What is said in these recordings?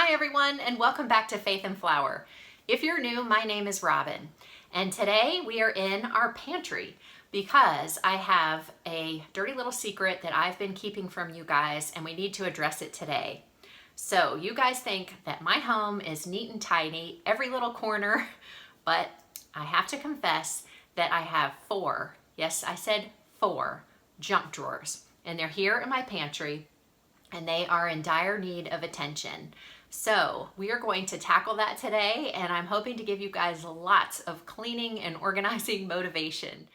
Hi everyone, and welcome back to Faith and Flower. If you're new, my name is Robin, and today we are in our pantry because I have a dirty little secret that I've been keeping from you guys, and we need to address it today. So you guys think that my home is neat and tidy, every little corner, but I have to confess that I have four, yes, I said four, junk drawers, and they're here in my pantry, and they are in dire need of attention. So we are going to tackle that today, and I'm hoping to give you guys lots of cleaning and organizing motivation.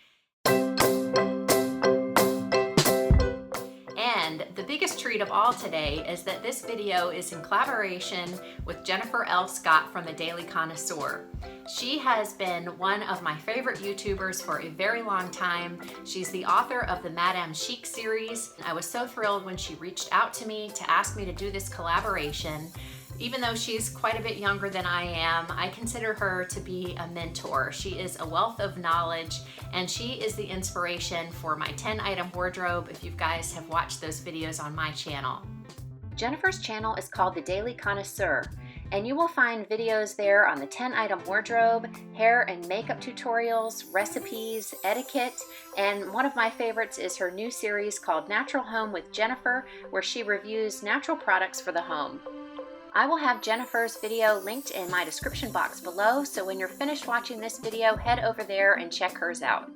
And the biggest treat of all today is that this video is in collaboration with Jennifer L. Scott from the Daily Connoisseur. She has been one of my favorite YouTubers for a very long time. She's the author of the Madame Chic series. I was so thrilled when she reached out to me to ask me to do this collaboration. Even though she's quite a bit younger than I am, I consider her to be a mentor. She is a wealth of knowledge, and she is the inspiration for my 10-item wardrobe if you guys have watched those videos on my channel. Jennifer's channel is called the Daily Connoisseur, and you will find videos there on the 10-item wardrobe, hair and makeup tutorials, recipes, etiquette, and one of my favorites is her new series called Natural Home with Jennifer, where she reviews natural products for the home. I will have Jennifer's video linked in my description box below, so when you're finished watching this video, head over there and check hers out.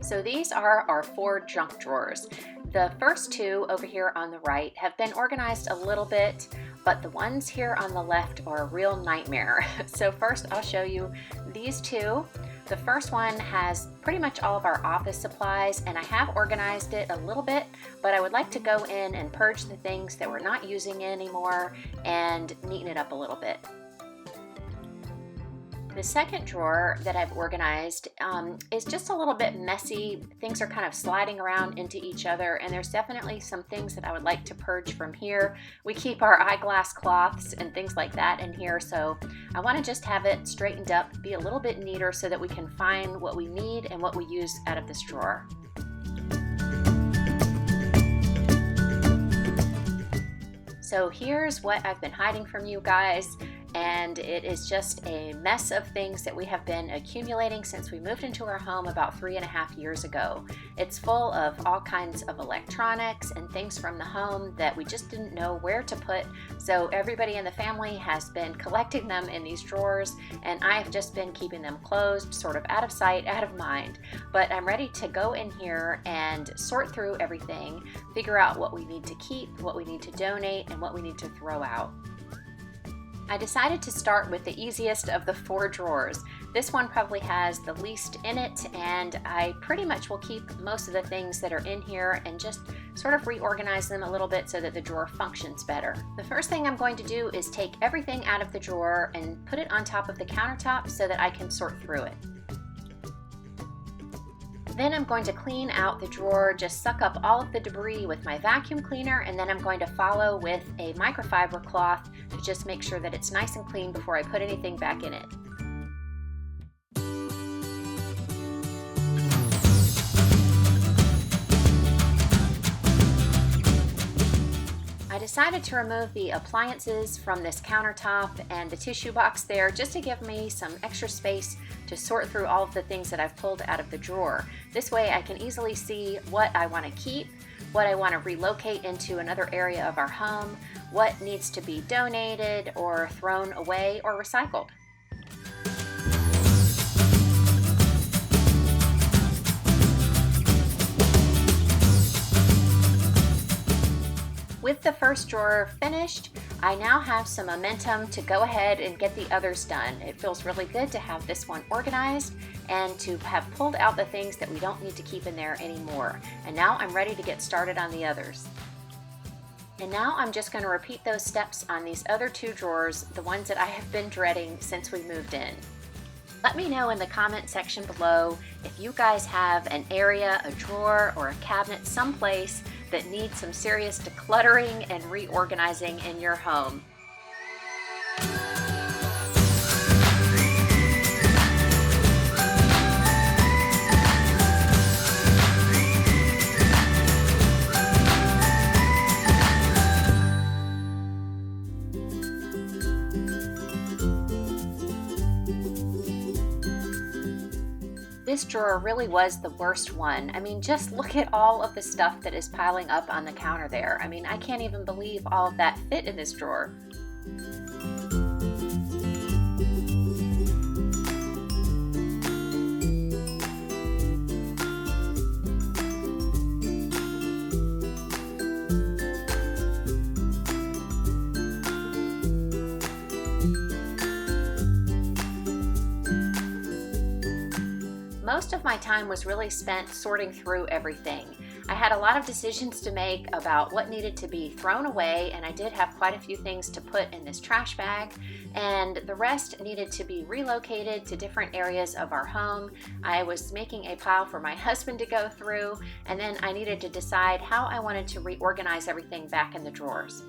So these are our four junk drawers. The first two over here on the right have been organized a little bit, but the ones here on the left are a real nightmare. So first I'll show you these two. The first one has pretty much all of our office supplies, and I have organized it a little bit, but I would like to go in and purge the things that we're not using anymore and neaten it up a little bit. The second drawer that I've organized is just a little bit messy. Things are kind of sliding around into each other, and there's definitely some things that I would like to purge from here. We keep our eyeglass cloths and things like that in here, so I want to just have it straightened up, be a little bit neater so that we can find what we need and what we use out of this drawer. So here's what I've been hiding from you guys, and it is just a mess of things that we have been accumulating since we moved into our home about 3.5 years ago. It's full of all kinds of electronics and things from the home that we just didn't know where to put, so everybody in the family has been collecting them in these drawers, and I have just been keeping them closed, sort of out of sight, out of mind. But I'm ready to go in here and sort through everything, figure out what we need to keep, what we need to donate, and what we need to throw out. I decided to start with the easiest of the four drawers. This one probably has the least in it, and I pretty much will keep most of the things that are in here and just sort of reorganize them a little bit so that the drawer functions better. The first thing I'm going to do is take everything out of the drawer and put it on top of the countertop so that I can sort through it. Then I'm going to clean out the drawer, just suck up all of the debris with my vacuum cleaner, and then I'm going to follow with a microfiber cloth to just make sure that it's nice and clean before I put anything back in it. I decided to remove the appliances from this countertop and the tissue box there just to give me some extra space to sort through all of the things that I've pulled out of the drawer. This way I can easily see what I want to keep, what I want to relocate into another area of our home, what needs to be donated or thrown away or recycled. With the first drawer finished, I now have some momentum to go ahead and get the others done. It feels really good to have this one organized and to have pulled out the things that we don't need to keep in there anymore. And now I'm ready to get started on the others. And now I'm just going to repeat those steps on these other two drawers, the ones that I have been dreading since we moved in. Let me know in the comment section below if you guys have an area, a drawer, or a cabinet someplace that needs some serious decluttering and reorganizing in your home. this drawer really was the worst one. I mean, just look at all of the stuff that is piling up on the counter there. I mean, I can't even believe all of that fit in this drawer. Most of my time was really spent sorting through everything. I had a lot of decisions to make about what needed to be thrown away, and I did have quite a few things to put in this trash bag, and the rest needed to be relocated to different areas of our home. I was making a pile for my husband to go through, and then I needed to decide how I wanted to reorganize everything back in the drawers.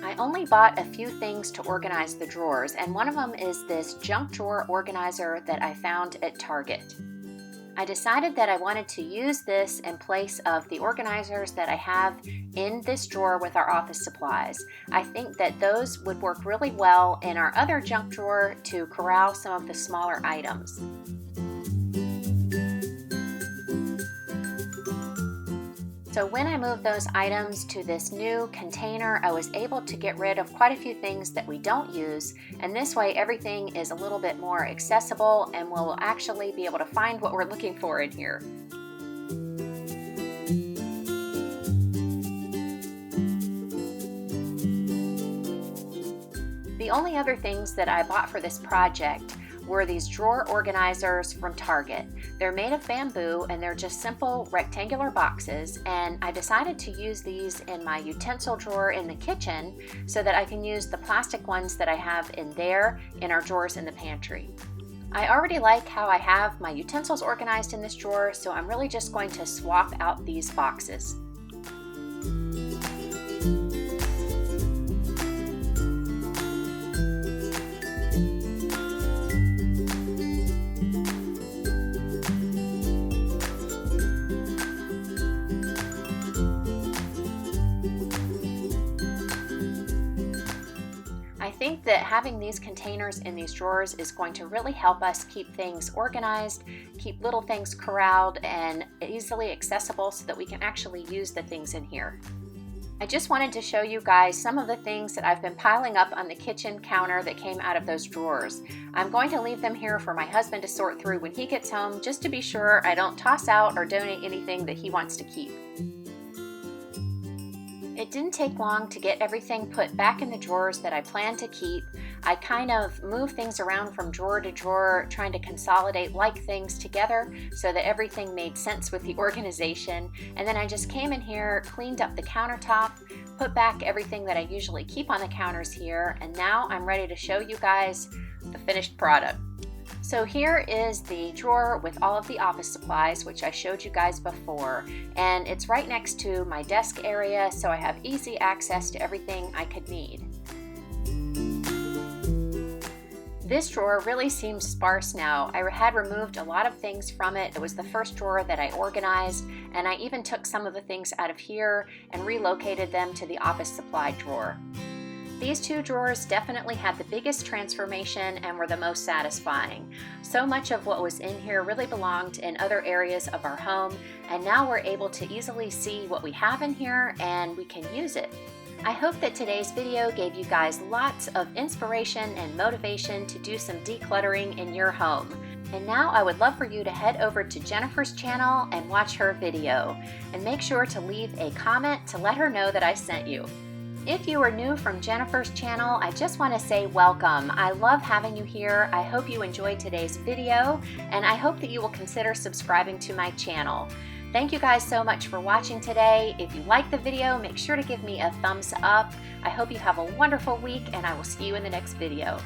I only bought a few things to organize the drawers, and one of them is this junk drawer organizer that I found at Target. I decided that I wanted to use this in place of the organizers that I have in this drawer with our office supplies. I think that those would work really well in our other junk drawer to corral some of the smaller items. So when I moved those items to this new container, I was able to get rid of quite a few things that we don't use, and this way everything is a little bit more accessible and we'll actually be able to find what we're looking for in here. The only other things that I bought for this project were these drawer organizers from Target. They're made of bamboo and they're just simple rectangular boxes, and I decided to use these in my utensil drawer in the kitchen so that I can use the plastic ones that I have in there in our drawers in the pantry. I already like how I have my utensils organized in this drawer, so I'm really just going to swap out these boxes. I think that having these containers in these drawers is going to really help us keep things organized, keep little things corralled and easily accessible so that we can actually use the things in here. I just wanted to show you guys some of the things that I've been piling up on the kitchen counter that came out of those drawers. I'm going to leave them here for my husband to sort through when he gets home, just to be sure I don't toss out or donate anything that he wants to keep. It didn't take long to get everything put back in the drawers that I plan to keep. I kind of moved things around from drawer to drawer, trying to consolidate like things together so that everything made sense with the organization. And then I just came in here, cleaned up the countertop, put back everything that I usually keep on the counters here, and now I'm ready to show you guys the finished product. So here is the drawer with all of the office supplies, which I showed you guys before, and it's right next to my desk area, so I have easy access to everything I could need. This drawer really seems sparse now. I had removed a lot of things from it. It was the first drawer that I organized, and I even took some of the things out of here and relocated them to the office supply drawer. These two drawers definitely had the biggest transformation and were the most satisfying. So much of what was in here really belonged in other areas of our home, and now we're able to easily see what we have in here and we can use it. I hope that today's video gave you guys lots of inspiration and motivation to do some decluttering in your home. And now I would love for you to head over to Jennifer's channel and watch her video. And make sure to leave a comment to let her know that I sent you. If you are new from Jennifer's channel, I just want to say welcome. I love having you here. I hope you enjoyed today's video, and I hope that you will consider subscribing to my channel. Thank you guys so much for watching today. If you liked the video, make sure to give me a thumbs up. I hope you have a wonderful week, and I will see you in the next video.